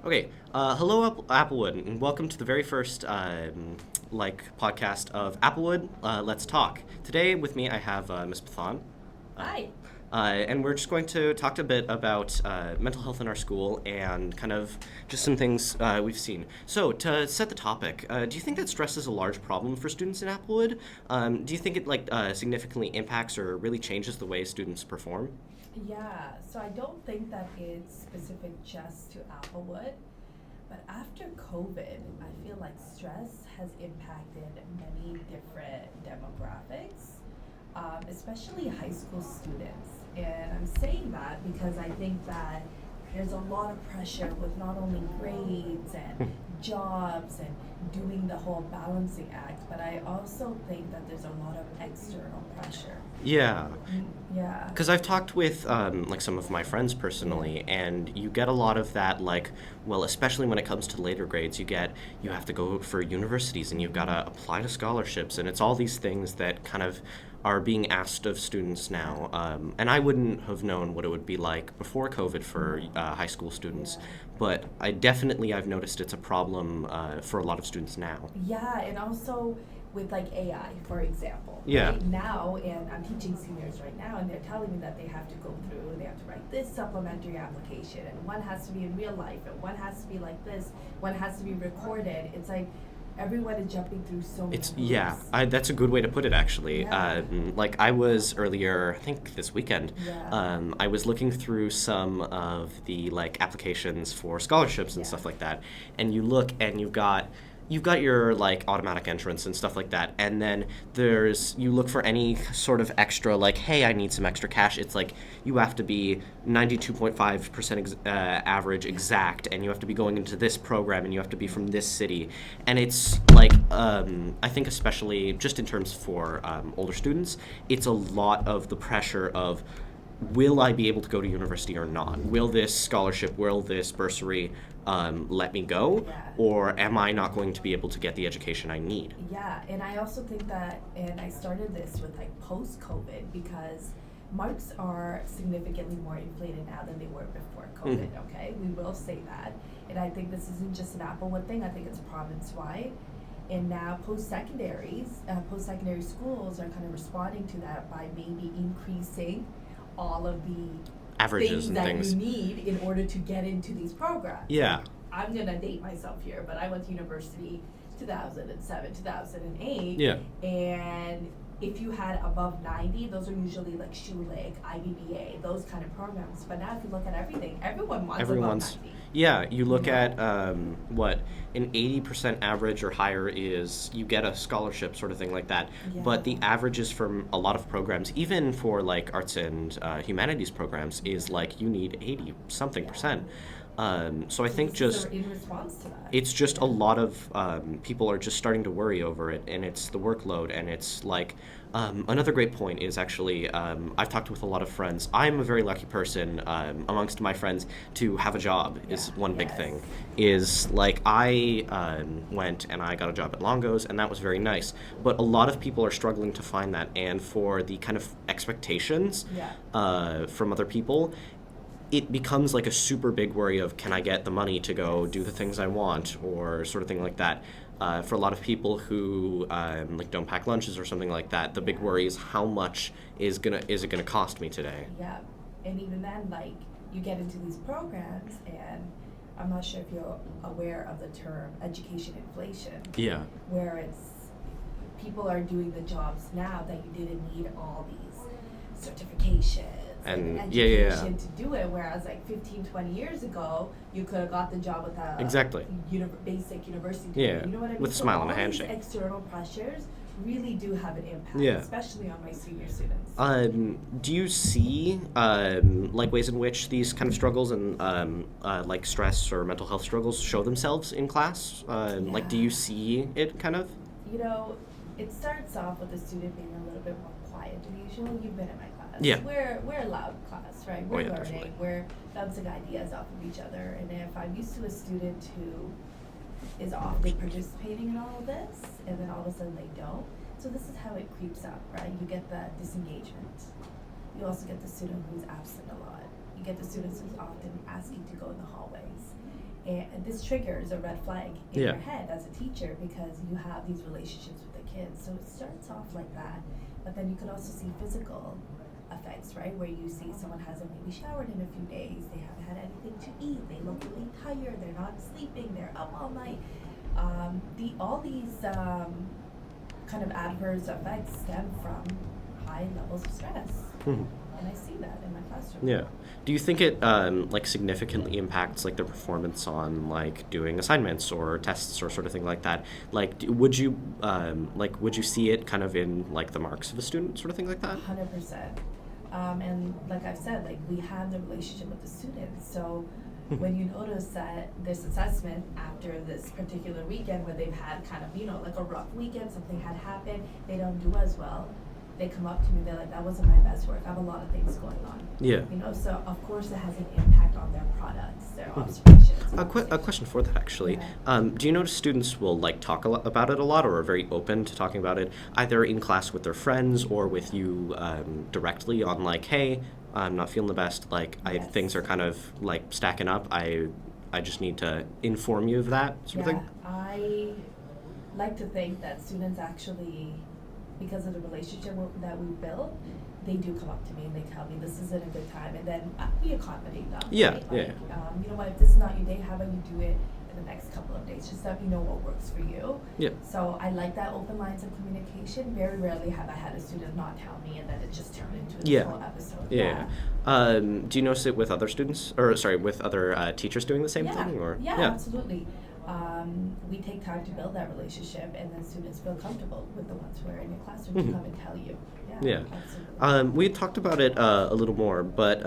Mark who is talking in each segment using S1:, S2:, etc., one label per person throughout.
S1: Okay, hello Applewood, and welcome to the very first podcast of Applewood. Let's talk. Today with me I have Ms Pathan, uh,
S2: Hi.
S1: and we're just going to talk a bit about mental health in our school and kind of just some things we've seen. So to set the topic, do you think that stress is a large problem for students in Applewood? Do you think it significantly impacts or really changes the way students perform?
S2: Yeah, so I don't think that it's specific just to Applewood, but after COVID, I feel like stress has impacted many different demographics, especially high school students. And I'm saying that because I think that there's a lot of pressure with not only grades and jobs and doing the whole balancing act, but I also think that there's a lot of external pressure.
S1: Yeah.
S2: Yeah.
S1: Because I've talked with some of my friends personally, and you get a lot of that. Well, especially when it comes to later grades, you have to go for universities, and you've got to apply to scholarships, and it's all these things that kind of are being asked of students now. And I wouldn't have known what it would be like before COVID for high school students,
S2: Yeah.
S1: but I've noticed it's a problem for a lot of students now.
S2: Yeah, and also with like AI, for example.
S1: Yeah.
S2: Right now, and I'm teaching seniors right now, and they're telling me that they have to go through, they have to write this supplementary application, and one has to be in real life, and one has to be like this, one has to be recorded. It's like everyone is jumping through so many
S1: It's yeah,
S2: hoops.
S1: that's a good way to put it actually.
S2: Yeah.
S1: Like I was earlier, I think this weekend.
S2: Yeah.
S1: I was looking through some of the applications for scholarships and
S2: Yeah.
S1: stuff like that, and you look and you've got your automatic entrance and stuff like that, and then you look for any sort of extra, hey, I need some extra cash. It's like you have to be 92.5% average exact, and you have to be going into this program, and you have to be from this city, and it's I think especially just in terms for older students, it's a lot of the pressure of, will I be able to go to university or not? Will this scholarship, will this bursary let me go?
S2: Yeah.
S1: Or am I not going to be able to get the education I need?
S2: Yeah, and I also think that, and I started this with like post COVID because marks are significantly more inflated now than they were before COVID, okay? We will say that. And I think this isn't just an Applewood thing, I think it's province wide. And now post secondary schools are kind of responding to that by maybe increasing all of the
S1: Averages
S2: things
S1: and
S2: that
S1: things.
S2: you need in order to get into these programs.
S1: Yeah.
S2: I'm gonna date myself here, but I went to university 2007, 2008.
S1: Yeah.
S2: And if you had above 90, those are usually like SHULIC, IBBA, those kind of programs. But now if you look at everything, everyone wants
S1: Everyone's.
S2: above 90.
S1: Yeah, you look
S2: Yeah.
S1: at what an 80% average or higher is, you get a scholarship sort of thing like that.
S2: Yeah.
S1: But the averages from a lot of programs, even for arts and humanities programs, is you need 80 something percent. So I think
S2: this is
S1: just
S2: in response to that.
S1: it's just a lot of people are just starting to worry over it, and it's the workload, and it's another great point is actually, I've talked with a lot of friends. I'm a very lucky person amongst my friends to have a job. Is
S2: Yeah.
S1: one big
S2: Yes.
S1: thing. Is I went and I got a job at Longo's, and that was very nice. But a lot of people are struggling to find that, and for the kind of expectations
S2: Yeah.
S1: from other people, it becomes a super big worry of, can I get the money to go do the things I want, or sort of thing like that. For a lot of people who don't pack lunches or something like that, the big
S2: Yeah.
S1: worry is, how much is it gonna cost me today?
S2: Yeah, and even then, you get into these programs, and I'm not sure if you're aware of the term education inflation,
S1: Yeah.
S2: where it's people are doing the jobs now that you didn't need all these certifications
S1: And
S2: education to do it, whereas 15, 20 years ago, you could have got the job with a
S1: Exactly.
S2: basic university degree.
S1: Yeah,
S2: You know what I mean?
S1: with a
S2: So
S1: smile and a
S2: all these
S1: handshake.
S2: external pressures really do have an impact,
S1: Yeah.
S2: especially on my senior students.
S1: Do you see ways in which these kind of struggles and stress or mental health struggles show themselves in class? Do you see it kind of?
S2: You know, it starts off with the student being a little bit more quiet than usual. You've been in my class.
S1: Yeah.
S2: We're a loud class, right? We're
S1: Yeah,
S2: learning.
S1: definitely.
S2: We're bouncing ideas off of each other. And if I'm used to a student who is often participating in all of this, and then all of a sudden they don't, so this is how it creeps up, right? You get the disengagement. You also get the student who's absent a lot. You get the students who's often asking to go in the hallways. And this triggers a red flag in
S1: Yeah.
S2: your head as a teacher because you have these relationships with the kids. So it starts off like that, but then you can also see physical effects, right? Where you see someone hasn't maybe showered in a few days, they haven't had anything to eat, they look really tired, they're not sleeping, they're up all night. All these kind of adverse effects stem from high levels of stress.
S1: Mhm.
S2: And I see that in my classroom.
S1: Yeah. Do you think it like significantly impacts like their performance on like doing assignments or tests or sort of thing like that? Like, would you see it kind of in like the marks of a student, sort of thing like that?
S2: 100%. And like I've said, like we have the relationship with the students. So when you notice that this assessment after this particular weekend where they've had kind of, like a rough weekend, something had happened, they don't do as well, they come up to me, they're like, that wasn't my best work. I have a lot of things going on.
S1: Yeah.
S2: So of course it has an impact on their products, their observations.
S1: A question for that actually.
S2: Yeah.
S1: Do you notice students will like talk about it a lot, or are very open to talking about it, either in class with their friends or with you directly on like, hey, I'm not feeling the best. Like,
S2: Yes.
S1: things are kind of like stacking up. I just need to inform you of that sort of thing.
S2: I like to think that students actually, because of the relationship that we built, they do come up to me and they tell me this isn't a good time, and then we accommodate them.
S1: Yeah,
S2: right?
S1: yeah.
S2: Like, you know what, if this is not your day, how about you do it in the next couple of days? Just let me know what works for you.
S1: Yeah.
S2: So I like that open lines of communication. Very rarely have I had a student not tell me and then it just turned into this
S1: Yeah.
S2: whole episode.
S1: Yeah. Do you notice it with other students, or sorry, with other teachers doing the same thing, or
S2: Yeah, absolutely. We take time to build that relationship, and then students feel comfortable with the ones who are in your classroom to come and tell you.
S1: Yeah.
S2: Absolutely.
S1: We had talked about it a little more, but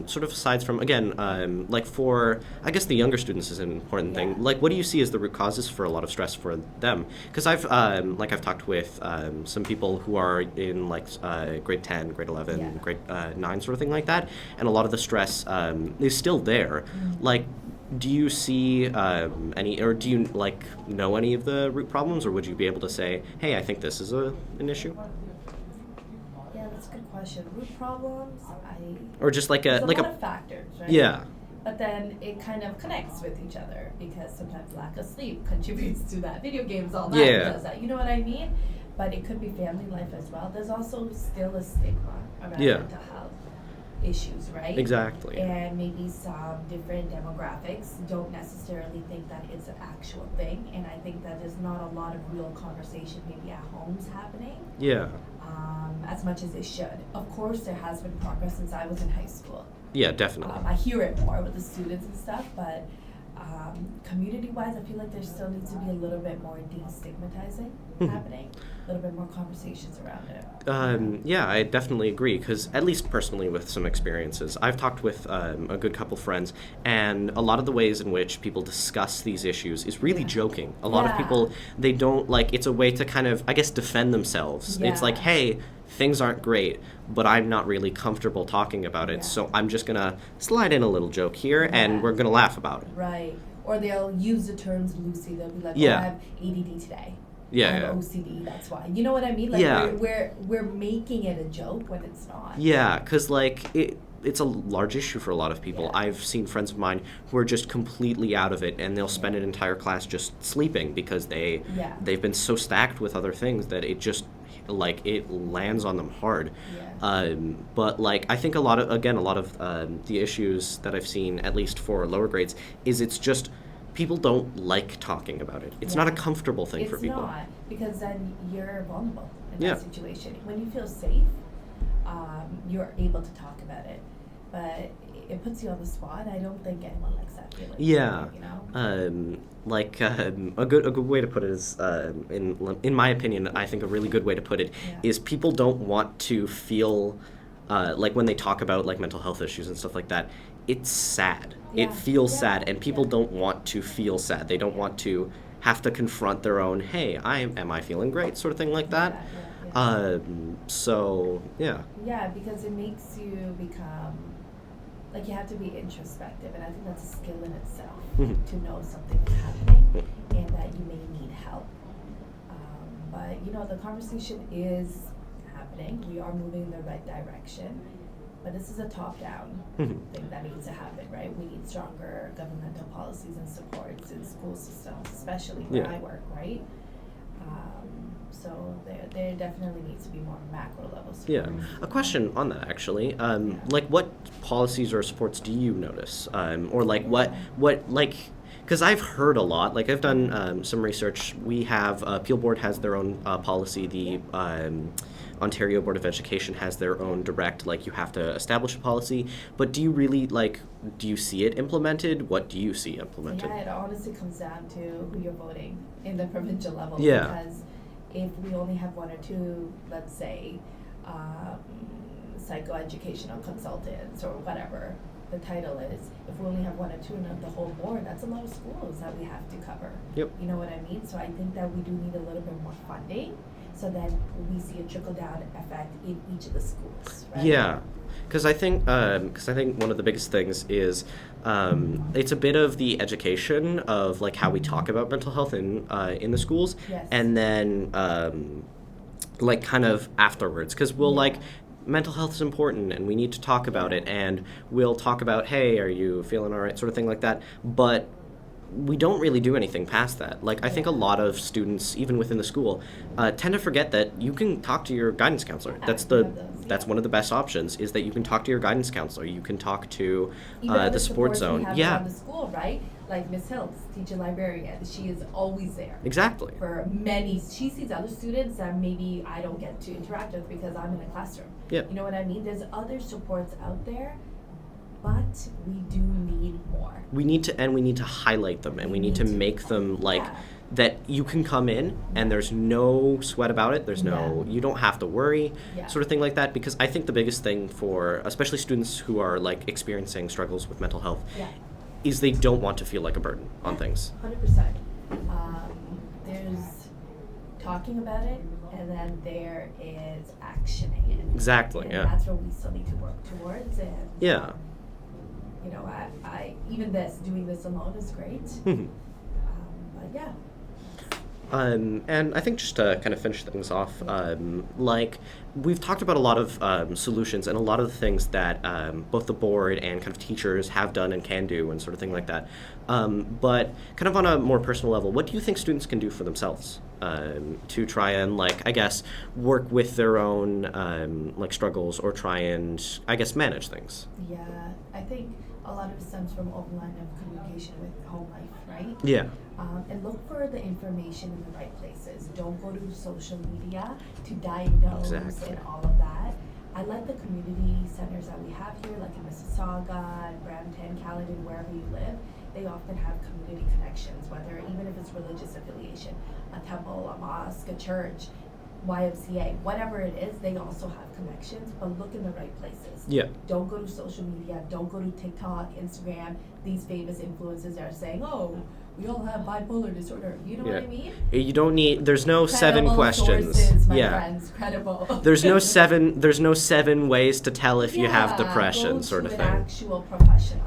S1: sort of aside from, again, like for, I guess the younger students is an important
S2: Yeah.
S1: thing. Like, what do you see as the root causes for a lot of stress for them? Because I've talked with some people who are in like grade 10, grade 11,
S2: Yeah.
S1: grade 9 sort of thing like that, and a lot of the stress is still there. Like, do you see any, or do you like know any of the root problems, or would you be able to say, hey, I think this is an issue?
S2: Yeah, that's a good question. Root problems,
S1: Or just like
S2: there's
S1: a
S2: a
S1: like
S2: lot
S1: a
S2: of factors, right?
S1: yeah.
S2: But then it kind of connects with each other because sometimes lack of sleep contributes to that. Video games all night
S1: Yeah.
S2: does that. You know what I mean? But it could be family life as well. There's also still a stigma around
S1: Yeah.
S2: mental health issues, right?
S1: Exactly.
S2: And maybe some different demographics don't necessarily think that it's an actual thing. And I think that there's not a lot of real conversation maybe at homes happening.
S1: Yeah.
S2: As much as it should. Of course, there has been progress since I was in high school.
S1: Yeah, definitely.
S2: I hear it more with the students and stuff, but community-wise, I feel like there still needs to be a little bit more destigmatizing happening, a little bit more conversations around it.
S1: Yeah, I definitely agree, because at least personally with some experiences, I've talked with a good couple friends, and a lot of the ways in which people discuss these issues is really joking. A lot of
S2: Yeah.
S1: people, they don't, like, it's a way to kind of, I guess, defend themselves. It's like,
S2: Yeah.
S1: hey, things aren't great, but I'm not really comfortable talking about it,
S2: Yeah.
S1: so I'm just gonna slide in a little joke here, and
S2: Yeah.
S1: we're gonna laugh about it.
S2: Right. Or they'll use the terms loosely. They'll be like,
S1: Yeah.
S2: oh, I have ADD today.
S1: Yeah,
S2: I have
S1: yeah.
S2: OCD, that's why. You know what I mean? Like
S1: Yeah.
S2: we're making it a joke when it's not.
S1: Yeah, because like it's a large issue for a lot of people.
S2: Yeah.
S1: I've seen friends of mine who are just completely out of it, and they'll spend an entire class just sleeping because
S2: Yeah.
S1: they've been so stacked with other things that it just like it lands on them hard.
S2: Yeah.
S1: But like I think a lot of the issues that I've seen, at least for lower grades, is it's just people don't like talking about it. It's not a
S2: Yeah.
S1: comfortable thing for people.
S2: It's not, because then you're vulnerable in
S1: Yeah.
S2: that situation. When you feel safe, you're able to talk about it. But it puts you on the spot. I don't think anyone likes that feeling.
S1: Yeah.
S2: You know?
S1: A good way to put it is, in my opinion, I think a really good way to put it
S2: Yeah.
S1: is people don't want to feel like when they talk about like mental health issues and stuff like that, it's sad.
S2: Yeah.
S1: It feels
S2: Yeah.
S1: sad, and people
S2: Yeah.
S1: don't want to feel sad. They don't want to have to confront their own, hey, am I feeling great, sort of thing like that.
S2: Yeah.
S1: So yeah.
S2: Yeah, because it makes you become, like, you have to be introspective, and I think that's a skill in itself,
S1: Mhm.
S2: to know something is happening and that you may need help. But, the conversation is happening. We are moving in the right direction. But this is a top-down
S1: Mhm.
S2: thing that needs to happen, right? We need stronger governmental policies and supports in school systems, especially where
S1: Yeah.
S2: I work, right? So there definitely needs to be more macro level supports.
S1: Yeah. A question on that, actually. Like, what policies or supports do you notice? Or, like, like, because I've heard a lot. Like, I've done some research. We have, Peel Board has their own policy. The Ontario Board of Education has their own direct, like, you have to establish a policy. But do you really, like, do you see it implemented? What do you see implemented?
S2: Yeah, it honestly comes down to who you're voting in the provincial level.
S1: Yeah.
S2: Because if we only have one or two, let's say, psychoeducational consultants or whatever the title is, if we only have one or two in the whole board, that's a lot of schools that we have to cover.
S1: Yep.
S2: You know what I mean? So I think that we do need a little bit more funding so that we see a trickle-down effect in each of the schools, right?
S1: Yeah, because I think one of the biggest things is it's a bit of the education of like how we talk about mental health in the schools,
S2: Yes.
S1: and then like kind of afterwards, because we'll like mental health is important and we need to talk about it, and we'll talk about, hey, are you feeling all right, sort of thing like that, but we don't really do anything past that. Like, I think a lot of students, even within the school, tend to forget that you can talk to your guidance counselor.
S2: Yeah,
S1: That's
S2: we have those,
S1: that's one of the best options, is that you can talk to your guidance counselor. You can talk to
S2: Even other
S1: the support
S2: supports
S1: zone.
S2: we have
S1: Yeah,
S2: around the school, right? Like Ms. Hills, teacher librarian, she is always there.
S1: exactly.
S2: For many, she sees other students that maybe I don't get to interact with because I'm in a classroom.
S1: Yeah.
S2: You know what I mean? There's other supports out there, but we do need more.
S1: We need to highlight them, and we need to make them like
S2: Yeah.
S1: that you can come in and there's no sweat about it. There's no,
S2: Yeah.
S1: you don't have to worry,
S2: Yeah.
S1: sort of thing like that. Because I think the biggest thing for especially students who are like experiencing struggles with mental health
S2: Yeah.
S1: is they don't want to feel like a burden on things.
S2: 100%. There's talking about it, and then there is actioning it.
S1: Exactly.
S2: And
S1: Yeah.
S2: that's what we still need to work towards. And
S1: Yeah.
S2: you know, I even doing this alone is great.
S1: Mhm.
S2: But yeah.
S1: And I think just to kind of finish things off, like we've talked about a lot of solutions and a lot of the things that both the board and kind of teachers have done and can do and sort of thing like that. But kind of on a more personal level, what do you think students can do for themselves to try and, like, I guess, work with their own like struggles, or try and, I guess, manage things?
S2: Yeah, I think a lot of it stems from open line of communication with home life, right?
S1: Yeah.
S2: And look for the information in the right places. Don't go to social media to diagnose
S1: Exactly.
S2: and all of that. I like the community centers that we have here, like in Mississauga, Brampton, Caledon, wherever you live. They often have community connections, whether even if it's religious affiliation, a temple, a mosque, a church, YMCA, whatever it is, they also have connections, but look in the right places.
S1: Yeah.
S2: Don't go to social media, don't go to TikTok, Instagram, these famous influencers that are saying, oh, we all have bipolar disorder. You know what I mean?
S1: You don't need. There's no seven
S2: Credible
S1: questions.
S2: sources, my
S1: yeah.
S2: friends, credible.
S1: There's no seven ways to tell if you have depression,
S2: go
S1: sort of
S2: to
S1: thing.
S2: an actual professional.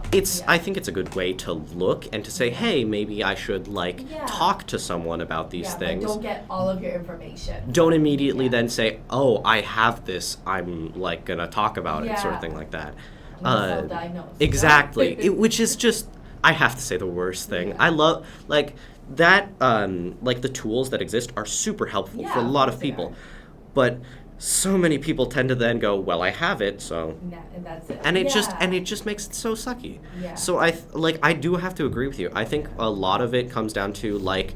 S1: I think it's a good way to look and to say, hey, maybe I should
S2: Yeah.
S1: talk to someone about these things.
S2: But don't get all of your information.
S1: Don't immediately
S2: Yeah.
S1: then say, oh, I have this, I'm like gonna talk about it, sort of
S2: Yeah.
S1: thing like that.
S2: Self-diagnose.
S1: Exactly. Which is just, I have to say, the worst thing.
S2: Yeah.
S1: I love, like, that, like, the tools that exist are super helpful
S2: Yeah,
S1: for a
S2: of
S1: lot
S2: course
S1: of
S2: they
S1: people.
S2: are.
S1: But so many people tend to then go, well, I have it, so.
S2: And that's it.
S1: And it
S2: Yeah.
S1: just makes it so sucky.
S2: Yeah.
S1: So I do have to agree with you. I think a lot of it comes down to, like,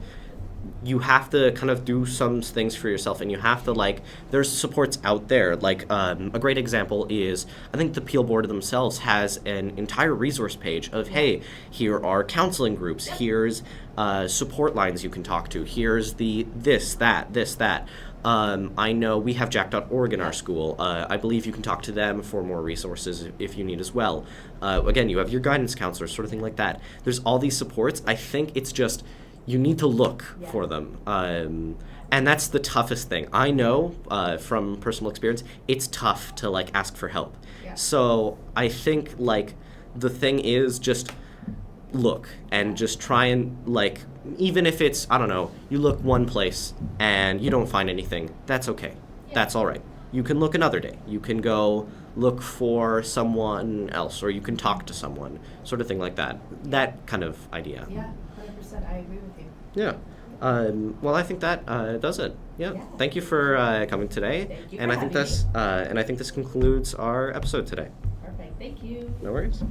S1: you have to kind of do some things for yourself, and you have to, like, there's supports out there. Like, a great example is, I think the Peel Board themselves has an entire resource page of, hey, here are counseling groups, here's support lines you can talk to, here's the this, that. I know we have jack.org in our school. I believe you can talk to them for more resources if you need as well. Again, you have your guidance counselor, sort of thing like that. There's all these supports. I think it's just, you need to look for them. And that's the toughest thing. I know from personal experience, it's tough to, like, ask for help.
S2: Yeah.
S1: So I think, like, the thing is just look and just try and, like, even if it's, I don't know, you look one place and you don't find anything, that's okay.
S2: Yeah.
S1: That's all right. You can look another day. You can go look for someone else, or you can talk to someone, sort of thing like that. That kind of idea.
S2: Yeah, 100%. I agree with you.
S1: Yeah. Well, I think that does it. Yeah.
S2: Yeah.
S1: Thank you for coming today.
S2: Thank you
S1: and
S2: for
S1: I think
S2: having
S1: this and I think this concludes our episode today.
S2: Perfect. Thank you.
S1: No worries.